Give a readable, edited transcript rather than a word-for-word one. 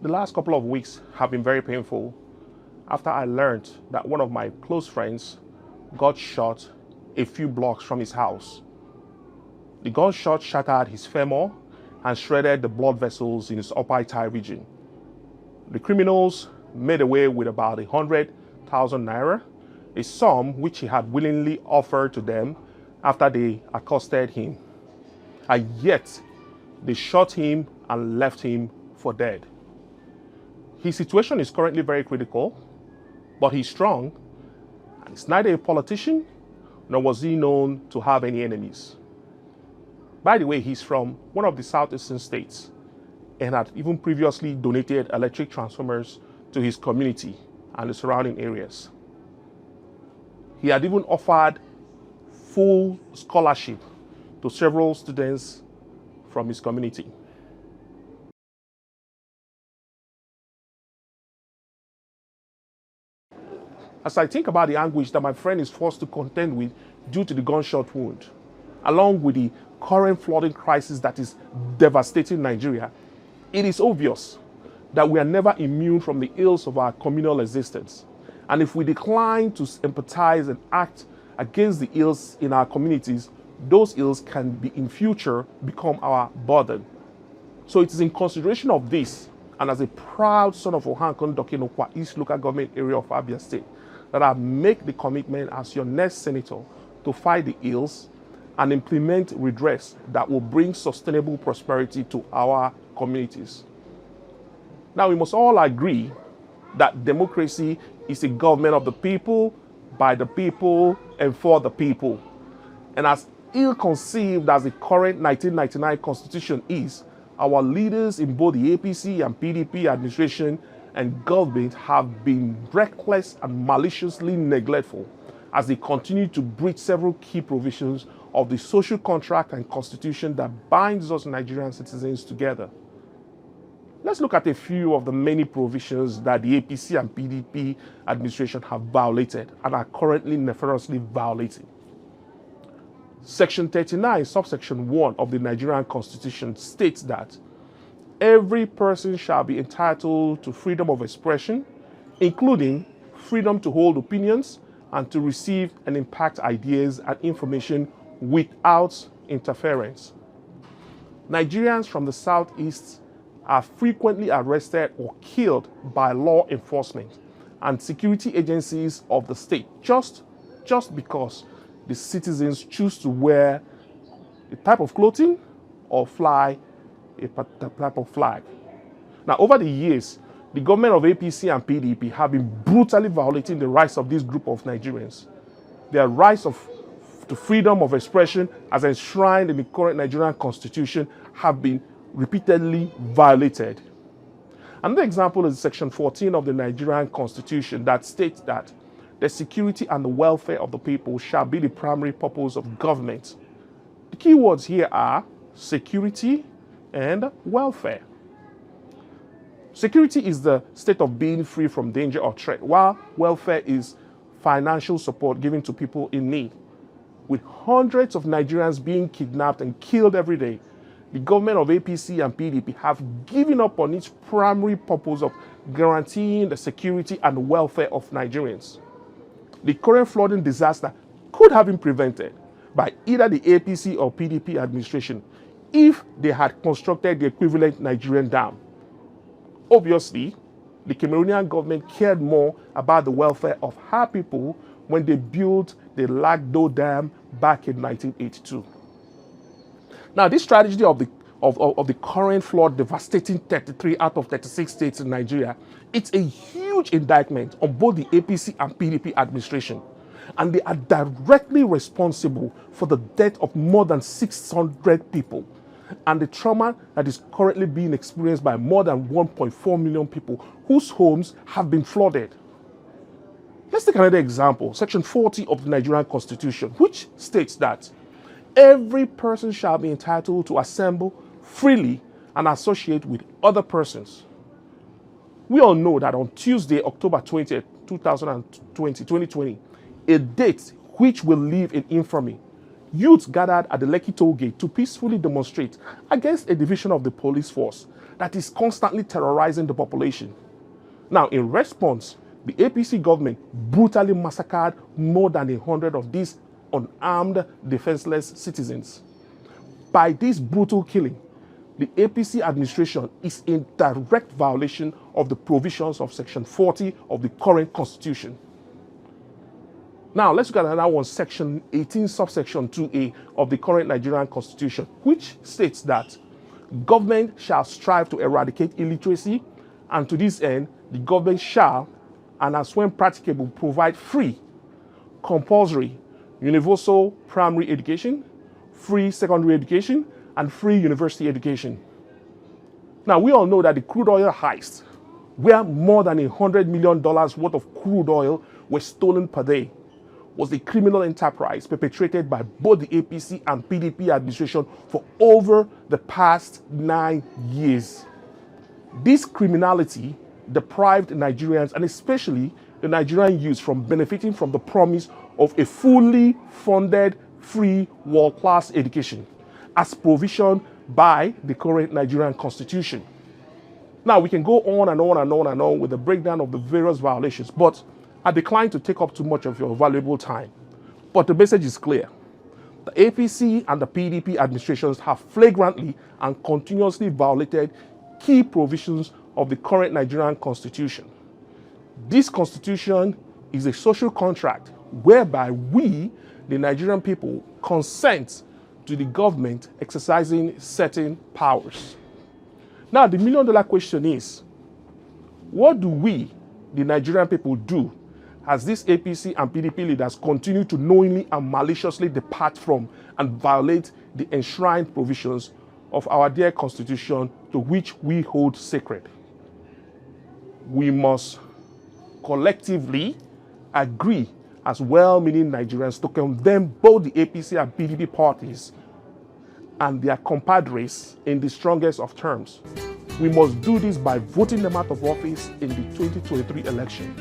The last couple of weeks have been very painful after I learned that one of my close friends got shot a few blocks from his house. The gunshot shattered his femur and shredded the blood vessels in his upper thigh region. The criminals made away with about 100,000 naira, a sum which he had willingly offered to them after they accosted him. And yet, they shot him and left him for dead. His situation is currently very critical, but he's strong, and he's neither a politician nor was he known to have any enemies. By the way, he's from one of the southeastern states and had even previously donated electric transformers to his community and the surrounding areas. He had even offered full scholarship to several students from his community. As I think about the anguish that my friend is forced to contend with due to the gunshot wound, along with the current flooding crisis that is devastating Nigeria, it is obvious that we are never immune from the ills of our communal existence. And if we decline to empathize and act against the ills in our communities, those ills can be in future become our burden. So it is in consideration of this, and as a proud son of Ohankon Dokinokwa East Local Government Area of Abia State, that I make the commitment as your next senator to fight the ills and implement redress that will bring sustainable prosperity to our communities. Now, we must all agree that democracy is a government of the people, by the people, and for the people. And as ill-conceived as the current 1999 Constitution is, our leaders in both the APC and PDP administration and government have been reckless and maliciously neglectful as they continue to breach several key provisions of the social contract and constitution that binds us Nigerian citizens together. Let's look at a few of the many provisions that the APC and PDP administration have violated and are currently nefariously violating. Section 39, subsection 1 of the Nigerian Constitution states that every person shall be entitled to freedom of expression, including freedom to hold opinions and to receive and impact ideas and information without interference. Nigerians from the southeast are frequently arrested or killed by law enforcement and security agencies of the state just because the citizens choose to wear a type of clothing or fly a type of flag. Now, over the years, the government of APC and PDP have been brutally violating the rights of this group of Nigerians. Their rights to freedom of expression as enshrined in the current Nigerian Constitution have been repeatedly violated. Another example is Section 14 of the Nigerian Constitution that states that the security and the welfare of the people shall be the primary purpose of government. The key words here are security and welfare. Security is the state of being free from danger or threat, while welfare is financial support given to people in need. With hundreds of Nigerians being kidnapped and killed every day, the government of APC and PDP have given up on its primary purpose of guaranteeing the security and welfare of Nigerians. The current flooding disaster could have been prevented by either the APC or PDP administration if they had constructed the equivalent Nigerian dam. Obviously, the Cameroonian government cared more about the welfare of her people when they built the Lagdo Dam back in 1982. Now, this tragedy of the current flood devastating 33 out of 36 states in Nigeria, it's a huge indictment on both the APC and PDP administration. And they are directly responsible for the death of more than 600 people and the trauma that is currently being experienced by more than 1.4 million people whose homes have been flooded. Let's take another example, Section 40 of the Nigerian Constitution, which states that every person shall be entitled to assemble freely and associate with other persons. We all know that on Tuesday, October 20th, 2020, a date which will live in infamy, youths gathered at the Lekki toll gate to peacefully demonstrate against a division of the police force that is constantly terrorizing the population. Now, in response, the APC government brutally massacred more than 100 of these unarmed, defenseless citizens. By this brutal killing, the APC administration is in direct violation of the provisions of Section 40 of the current Constitution. Now, let's look at another one, Section 18, subsection 2A of the current Nigerian Constitution, which states that government shall strive to eradicate illiteracy, and to this end, the government shall, and as when practicable, provide free, compulsory, universal primary education, free secondary education, and free university education. Now, we all know that the crude oil heist, where more than $100 million worth of crude oil was stolen per day, was a criminal enterprise perpetrated by both the APC and PDP administration for over the past 9 years. This criminality deprived Nigerians, and especially the Nigerian youth, from benefiting from the promise of a fully funded, free, world-class education, as provisioned by the current Nigerian Constitution. Now, we can go on and on and on and on with the breakdown of the various violations, but I decline to take up too much of your valuable time. But the message is clear. The APC and the PDP administrations have flagrantly and continuously violated key provisions of the current Nigerian Constitution. This Constitution is a social contract whereby we, the Nigerian people, consent to the government exercising certain powers. Now, the million-dollar question is, what do we, the Nigerian people, do as these APC and PDP leaders continue to knowingly and maliciously depart from and violate the enshrined provisions of our dear Constitution, to which we hold sacred? We must collectively agree as well-meaning Nigerians to condemn both the APC and PDP parties and their compadres in the strongest of terms. We must do this by voting them out of office in the 2023 election.